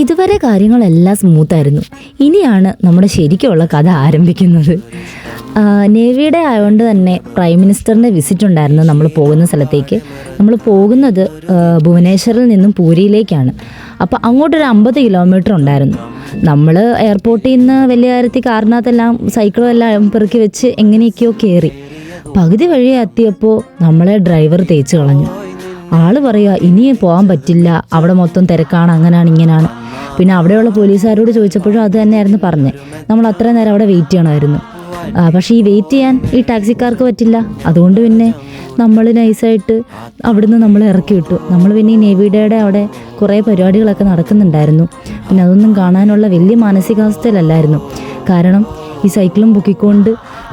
ഇതുവരെ കാര്യങ്ങളെല്ലാം സ്മൂത്തായിരുന്നു. ഇനിയാണ് നമ്മുടെ ശരിക്കുള്ള കഥ ആരംഭിക്കുന്നത്. നേവിയുടെ ആയതുകൊണ്ട് തന്നെ പ്രൈം മിനിസ്റ്ററിൻ്റെ വിസിറ്റ് ഉണ്ടായിരുന്നു നമ്മൾ പോകുന്ന സ്ഥലത്തേക്ക്. നമ്മൾ പോകുന്നത് ഭുവനേശ്വറിൽ നിന്നും പൂരിയിലേക്കാണ്. അപ്പോൾ അങ്ങോട്ടൊരു 50 കിലോമീറ്റർ ഉണ്ടായിരുന്നു. നമ്മൾ എയർപോർട്ടിൽ നിന്ന് വലിയ കാര്യത്തിൽ കാറിനകത്തെല്ലാം സൈക്കിളും എല്ലാം പെറുക്കി വെച്ച് എങ്ങനെയൊക്കെയോ കയറി. പകുതി വഴി എത്തിയപ്പോൾ നമ്മളെ ഡ്രൈവർ തേച്ച് കളഞ്ഞു. ആൾ പറയുക ഇനിയും പോകാൻ പറ്റില്ല, അവിടെ മൊത്തം തിരക്കാണ്, അങ്ങനെയാണ് ഇങ്ങനെയാണ്. പിന്നെ അവിടെയുള്ള പോലീസുകാരോട് ചോദിച്ചപ്പോഴും അത് തന്നെയായിരുന്നു പറഞ്ഞത്. നമ്മൾ അത്ര നേരം അവിടെ വെയിറ്റ് ചെയ്യണമായിരുന്നു. പക്ഷേ ഈ വെയിറ്റ് ചെയ്യാൻ ഈ ടാക്സിക്കാർക്ക് പറ്റില്ല. അതുകൊണ്ട് പിന്നെ നമ്മൾ നൈസായിട്ട് അവിടുന്ന് നമ്മൾ ഇറക്കി വിട്ടു. നമ്മൾ പിന്നെ ഈ നേവിയുടെ അവിടെ കുറേ പരിപാടികളൊക്കെ നടക്കുന്നുണ്ടായിരുന്നു. പിന്നെ അതൊന്നും കാണാനുള്ള വലിയ മാനസികാവസ്ഥയിലല്ലായിരുന്നു. കാരണം ഈ സൈക്കിളും പൊക്കിക്കൊണ്ട്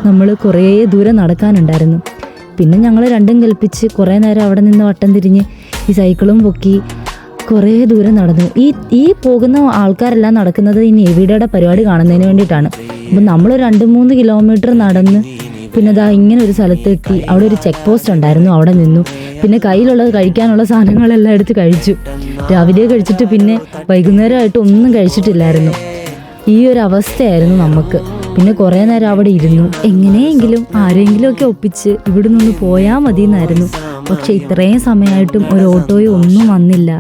നമ്മൾ കുറേ ദൂരം നടക്കാനുണ്ടായിരുന്നു. പിന്നെ ഞങ്ങൾ രണ്ടും കൽപ്പിച്ച് കുറേ നേരം അവിടെ നിന്ന് വട്ടം തിരിഞ്ഞ് ഈ സൈക്കിളും പൊക്കി കുറേ ദൂരം നടന്നു. ഈ പോകുന്ന ആൾക്കാരെല്ലാം നടക്കുന്നത് ഈ നേവിയുടെ പരിപാടി കാണുന്നതിന് വേണ്ടിയിട്ടാണ്. അപ്പം നമ്മൾ 2-3 കിലോമീറ്റർ നടന്ന് പിന്നെ ഇങ്ങനെ ഒരു സ്ഥലത്തെത്തി. അവിടെ ഒരു ചെക്ക് പോസ്റ്റ് ഉണ്ടായിരുന്നു, അവിടെ നിന്നു. പിന്നെ കയ്യിലുള്ളത് കഴിക്കാനുള്ള സാധനങ്ങളെല്ലാം എടുത്ത് കഴിച്ചു. രാവിലെ കഴിച്ചിട്ട് പിന്നെ വൈകുന്നേരമായിട്ട് ഒന്നും കഴിച്ചിട്ടില്ലായിരുന്നു. ഈ ഒരു അവസ്ഥയായിരുന്നു നമുക്ക്. പിന്നെ കുറേ നേരം അവിടെ ഇരുന്നു. എങ്ങനെയെങ്കിലും ആരെങ്കിലുമൊക്കെ ഒപ്പിച്ച് ഇവിടെ നിന്ന് പോയാൽ മതി എന്നായിരുന്നു. പക്ഷേ ഇത്രയും സമയമായിട്ടും ഒരു ഓട്ടോയും ഒന്നും വന്നില്ല.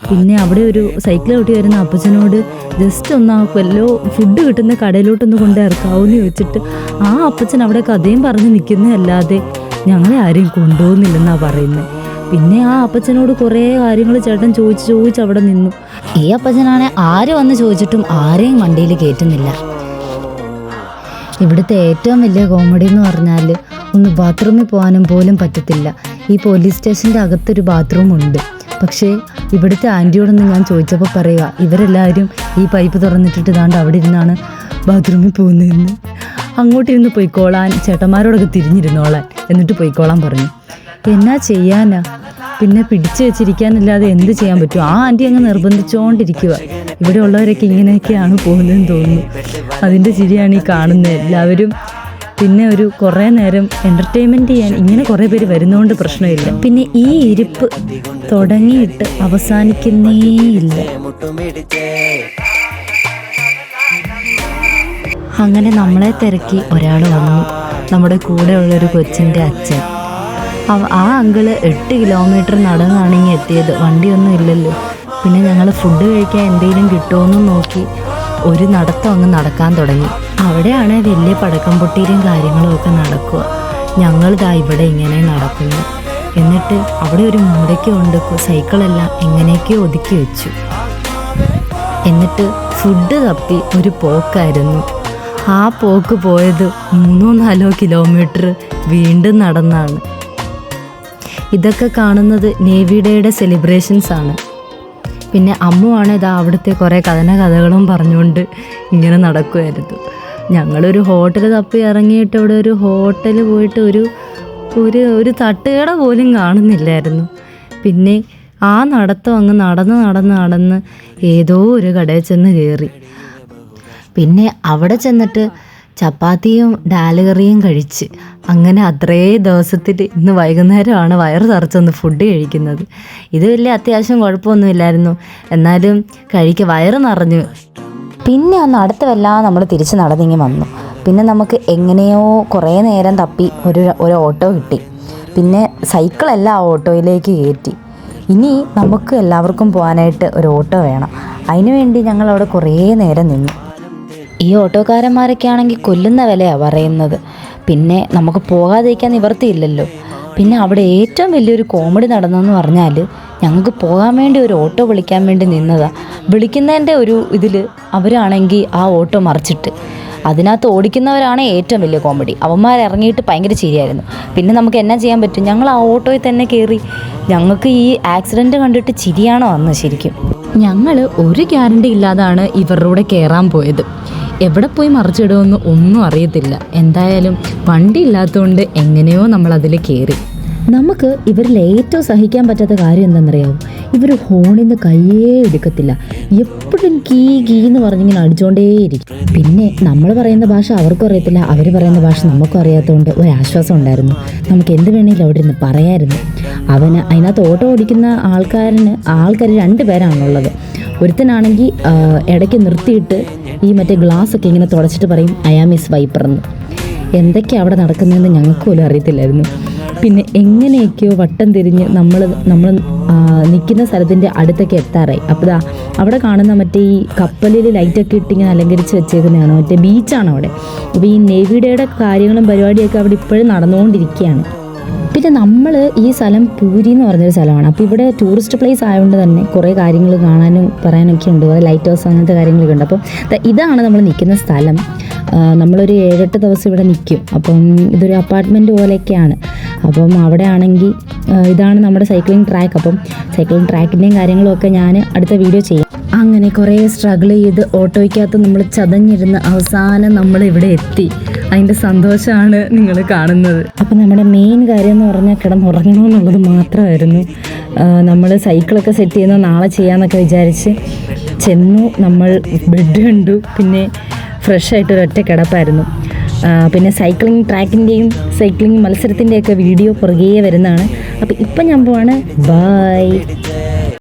പിന്നെ അവിടെ ഒരു സൈക്കിൾ ഓട്ടി വരുന്ന അപ്പച്ചനോട് ജസ്റ്റ് ഒന്ന് വല്ലോ ഫുഡ് കിട്ടുന്ന കടയിലോട്ടൊന്ന് കൊണ്ട് ഇറക്കാവെന്ന് ചോദിച്ചിട്ട് ആ അപ്പച്ചൻ അവിടെ കഥയും പറഞ്ഞ് നിൽക്കുന്നതല്ലാതെ ഞങ്ങളെ ആരെയും കൊണ്ടുപോകുന്നില്ലെന്നാണ് പറയുന്നത്. പിന്നെ ആ അപ്പച്ചനോട് കുറേ കാര്യങ്ങൾ ചേട്ടൻ ചോദിച്ച് അവിടെ നിന്നു. ഈ അപ്പച്ചനാണെ ആര് വന്ന് ചോദിച്ചിട്ടും ആരെയും വണ്ടിയിൽ കയറ്റുന്നില്ല. ഇവിടുത്തെ ഏറ്റവും വലിയ കോമഡി എന്ന് പറഞ്ഞാൽ ഒന്ന് ബാത്റൂമിൽ പോകാനും പോലും പറ്റത്തില്ല. ഈ പോലീസ് സ്റ്റേഷൻ്റെ അകത്തൊരു ബാത്റൂം ഉണ്ട്. പക്ഷേ ഇവിടുത്തെ ആൻറ്റിയോടൊന്ന് ഞാൻ ചോദിച്ചപ്പോൾ പറയുക ഇവരെല്ലാവരും ഈ പൈപ്പ് തുറന്നിട്ടിട്ട് ഇതാണ്ട് അവിടെ ഇരുന്നാണ് ബാത്റൂമിൽ പോകുന്നതെന്ന്. അങ്ങോട്ടിരുന്ന് പൊയ്ക്കോളാൻ ചേട്ടന്മാരോടൊക്കെ തിരിഞ്ഞിരുന്നോളാൻ, എന്നിട്ട് പൊയ്ക്കോളാൻ പറഞ്ഞു. എന്നാ ചെയ്യാനാ, പിന്നെ പിടിച്ചു വെച്ചിരിക്കാനല്ലാതെ എന്ത് ചെയ്യാൻ പറ്റും? ആ ആൻറ്റി അങ്ങ് നിർബന്ധിച്ചുകൊണ്ടിരിക്കുക. ഇവിടെ ഉള്ളവരൊക്കെ ഇങ്ങനെയൊക്കെയാണ് പോകുന്നതെന്ന് തോന്നുന്നു. അതിൻ്റെ ചിരിയാണ് ഈ കാണുന്നത് എല്ലാവരും. പിന്നെ ഒരു കുറേ നേരം എൻ്റർടൈൻമെൻറ്റ് ചെയ്യാൻ ഇങ്ങനെ കുറേ പേര് വരുന്നതുകൊണ്ട് പ്രശ്നമില്ല. പിന്നെ ഈ ഇരിപ്പ് തുടങ്ങിയിട്ട് അവസാനിക്കുന്നേയില്ല. അങ്ങനെ നമ്മളെ തിരക്കി ഒരാൾ വന്നു, നമ്മുടെ കൂടെ ഉള്ളൊരു കൊച്ചിൻ്റെ അച്ഛൻ. ആ അങ്കിള് 8 കിലോമീറ്റർ നടന്നാണെങ്കിൽ എത്തിയത്, വണ്ടിയൊന്നും ഇല്ലല്ലോ. പിന്നെ ഞങ്ങൾ ഫുഡ് കഴിക്കാൻ എന്തെങ്കിലും കിട്ടുമോയെന്ന് നോക്കി ഒരു നടത്തം അങ്ങ് നടക്കാൻ തുടങ്ങി. അവിടെയാണ് വലിയ പടക്കം പൊട്ടീരും കാര്യങ്ങളും ഒക്കെ നടക്കുക. ഞങ്ങളിതാ ഇവിടെ ഇങ്ങനെ നടക്കുന്നു. എന്നിട്ട് അവിടെ ഒരു മൂടയ്ക്ക് കൊണ്ട് സൈക്കിളെല്ലാം എങ്ങനെയൊക്കെയോ ഒതുക്കി വെച്ചു. എന്നിട്ട് ഫുഡ് തപ്പി ഒരു പോക്കായിരുന്നു. ആ പോക്ക് പോയത് 3-4 കിലോമീറ്റർ വീണ്ടും നടന്നാണ്. ഇതൊക്കെ കാണുന്നത് നേവിയുടെ സെലിബ്രേഷൻസ് ആണ്. പിന്നെ അമ്മുവാണ് ഇതാ അവിടുത്തെ കുറേ കഥകളും പറഞ്ഞുകൊണ്ട് ഇങ്ങനെ നടക്കുമായിരുന്നു. ഞങ്ങളൊരു ഹോട്ടൽ തപ്പി ഇറങ്ങിയിട്ട് അവിടെ ഒരു ഹോട്ടൽ പോയിട്ട് ഒരു തട്ടുകട പോലും കാണുന്നില്ലായിരുന്നു. പിന്നെ ആ നടത്തം അങ്ങ് നടന്ന് ഏതോ ഒരു കടയിൽ ചെന്ന് കയറി. പിന്നെ അവിടെ ചെന്നിട്ട് ചപ്പാത്തിയും ഡാലുകറിയും കഴിച്ച് അങ്ങനെ അത്രേ ദിവസത്തിൽ ഇന്ന് വൈകുന്നേരമാണ് വയറ് നിറച്ചൊന്ന് ഫുഡ് കഴിക്കുന്നത്. ഇത് വലിയ അത്യാവശ്യം കുഴപ്പമൊന്നുമില്ലായിരുന്നു, എന്നാലും വയറ് നിറഞ്ഞു. പിന്നെ ആ നടത്തമെല്ലാം നമ്മൾ തിരിച്ച് നടന്നിങ്ങി വന്നു. പിന്നെ നമുക്ക് എങ്ങനെയോ കുറേ നേരം തപ്പി ഒരു ഓട്ടോ കിട്ടി. പിന്നെ സൈക്കിളെല്ലാം ആ ഓട്ടോയിലേക്ക് കയറ്റി. ഇനി നമുക്ക് എല്ലാവർക്കും പോകാനായിട്ട് ഒരു ഓട്ടോ വേണം. അതിനുവേണ്ടി ഞങ്ങളവിടെ കുറേ നേരം നിന്നു. ഈ ഓട്ടോക്കാരന്മാരൊക്കെ ആണെങ്കിൽ കൊല്ലുന്ന വിലയാണ് പറയുന്നത്. പിന്നെ നമുക്ക് പോകാതിരിക്കാൻ നിവർത്തിയില്ലല്ലോ. പിന്നെ അവിടെ ഏറ്റവും വലിയൊരു കോമഡി നടന്നതെന്ന് പറഞ്ഞാൽ ഞങ്ങൾക്ക് പോകാൻ വേണ്ടി ഒരു ഓട്ടോ വിളിക്കാൻ വേണ്ടി നിന്നതാണ്. വിളിക്കുന്നതിൻ്റെ ഒരു ഇതിൽ അവരാണെങ്കിൽ ആ ഓട്ടോ മറിച്ചിട്ട് അതിനകത്ത് ഓടിക്കുന്നവരാണ് ഏറ്റവും വലിയ കോമഡി. അവന്മാരിറങ്ങിയിട്ട് ഭയങ്കര ചിരിയായിരുന്നു. പിന്നെ നമുക്ക് എന്നാ ചെയ്യാൻ പറ്റും? ഞങ്ങൾ ആ ഓട്ടോയിൽ തന്നെ കയറി. ഞങ്ങൾക്ക് ഈ ആക്സിഡൻറ്റ് കണ്ടിട്ട് ചിരിയാണോ വന്നത് ശരിക്കും. ഞങ്ങൾ ഒരു ഗ്യാരണ്ടി ഇല്ലാതാണ് ഇവരുടെ കൂടെ കയറാൻ പോയത്. എവിടെ പോയി മറിച്ചിടുമെന്ന് ഒന്നും അറിയത്തില്ല. എന്തായാലും വണ്ടി ഇല്ലാത്തതുകൊണ്ട് എങ്ങനെയോ നമ്മൾ അതിൽ കയറി. നമുക്ക് ഇവരിൽ ഏറ്റവും സഹിക്കാൻ പറ്റാത്ത കാര്യം എന്താണെന്നറിയാമോ? ഇവർ ഹോണിൽ നിന്ന് കയ്യേ എടുക്കത്തില്ല. എപ്പോഴും കീ കീ എന്ന് പറഞ്ഞിങ്ങനെ അടിച്ചുകൊണ്ടേയിരിക്കും. പിന്നെ നമ്മൾ പറയുന്ന ഭാഷ അവർക്കും അറിയത്തില്ല, അവർ പറയുന്ന ഭാഷ നമുക്കും അറിയാത്തതുകൊണ്ട് ഒരാശ്വാസം ഉണ്ടായിരുന്നു. നമുക്ക് എന്ത് വേണമെങ്കിലും അവിടെ ഇരുന്ന് പറയാമായിരുന്നു. അതിനകത്ത് ഓട്ടോ ഓടിക്കുന്ന ആൾക്കാർ 2 പേരാണുള്ളത്. ഒരുത്തനാണെങ്കിൽ ഇടയ്ക്ക് നിർത്തിയിട്ട് ഈ മറ്റേ ഗ്ലാസ്സൊക്കെ ഇങ്ങനെ തുടച്ചിട്ട് പറയും ഐ ആം മിസ് വൈപ്പറെന്ന്. എന്തൊക്കെയാണ് അവിടെ നടക്കുന്നതെന്ന് ഞങ്ങൾക്ക് പോലും അറിയത്തില്ലായിരുന്നു. പിന്നെ എങ്ങനെയൊക്കെയോ വട്ടം തിരിഞ്ഞ് നമ്മൾ നിൽക്കുന്ന സ്ഥലത്തിൻ്റെ അടുത്തൊക്കെ എത്താറായി. അപ്പോൾ അവിടെ കാണുന്ന മറ്റേ ഈ കപ്പലിൽ ലൈറ്റൊക്കെ ഇട്ടിങ്ങനെ അലങ്കരിച്ച് വെച്ചേക്കുന്നതാണ്, മറ്റേ ബീച്ചാണ് അവിടെ. അപ്പോൾ ഈ നേവിയുടെ കാര്യങ്ങളും പരിപാടിയൊക്കെ അവിടെ ഇപ്പോഴും നടന്നുകൊണ്ടിരിക്കുകയാണ്. പിന്നെ നമ്മൾ ഈ സ്ഥലം പൂരി എന്ന് പറഞ്ഞൊരു സ്ഥലമാണ്. അപ്പോൾ ഇവിടെ ടൂറിസ്റ്റ് പ്ലേസ് ആയതുകൊണ്ട് തന്നെ കുറേ കാര്യങ്ങൾ കാണാനും പറയാനൊക്കെ ഉണ്ട്. കുറേ ലൈറ്റ് ഹൗസ് അങ്ങനത്തെ കാര്യങ്ങളൊക്കെ ഉണ്ട്. അപ്പം ഇതാണ് നമ്മൾ നിൽക്കുന്ന സ്ഥലം. നമ്മളൊരു 7-8 ദിവസം ഇവിടെ നിൽക്കും. അപ്പം ഇതൊരു അപ്പാർട്ട്മെൻറ്റ് പോലെയൊക്കെയാണ്. അപ്പം അവിടെ ആണെങ്കിൽ ഇതാണ് നമ്മുടെ സൈക്ലിംഗ് ട്രാക്ക്. അപ്പം സൈക്ലിംഗ് ട്രാക്കിൻ്റെയും കാര്യങ്ങളുമൊക്കെ ഞാൻ അടുത്ത വീഡിയോ ചെയ്യാം. അങ്ങനെ കുറേ സ്ട്രഗിൾ ചെയ്ത് ഓട്ടോയ്ക്കകത്ത് നമ്മൾ ചതഞ്ഞിരുന്ന് അവസാനം നമ്മൾ ഇവിടെ എത്തി. അതിൻ്റെ സന്തോഷമാണ് നിങ്ങൾ കാണുന്നത്. അപ്പം നമ്മുടെ മെയിൻ കാര്യം എന്ന് പറഞ്ഞാൽ കിടന്നുറങ്ങണമെന്നുള്ളത് മാത്രമായിരുന്നു. നമ്മൾ സൈക്കിളൊക്കെ സെറ്റ് ചെയ്യുന്നത് നാളെ ചെയ്യാമെന്നൊക്കെ വിചാരിച്ച് ചെന്നു. നമ്മൾ ബെഡ് കണ്ടു. പിന്നെ ഫ്രഷായിട്ടൊരൊറ്റ കിടപ്പായിരുന്നു. പിന്നെ സൈക്ലിംഗ് ട്രാക്കിൻ്റെയും സൈക്ലിംഗ് മത്സരത്തിൻ്റെയൊക്കെ വീഡിയോ പുറകെ വരുന്നതാണ്. അപ്പോൾ ഇപ്പം ഞാൻ പോവാണ്. ബൈ.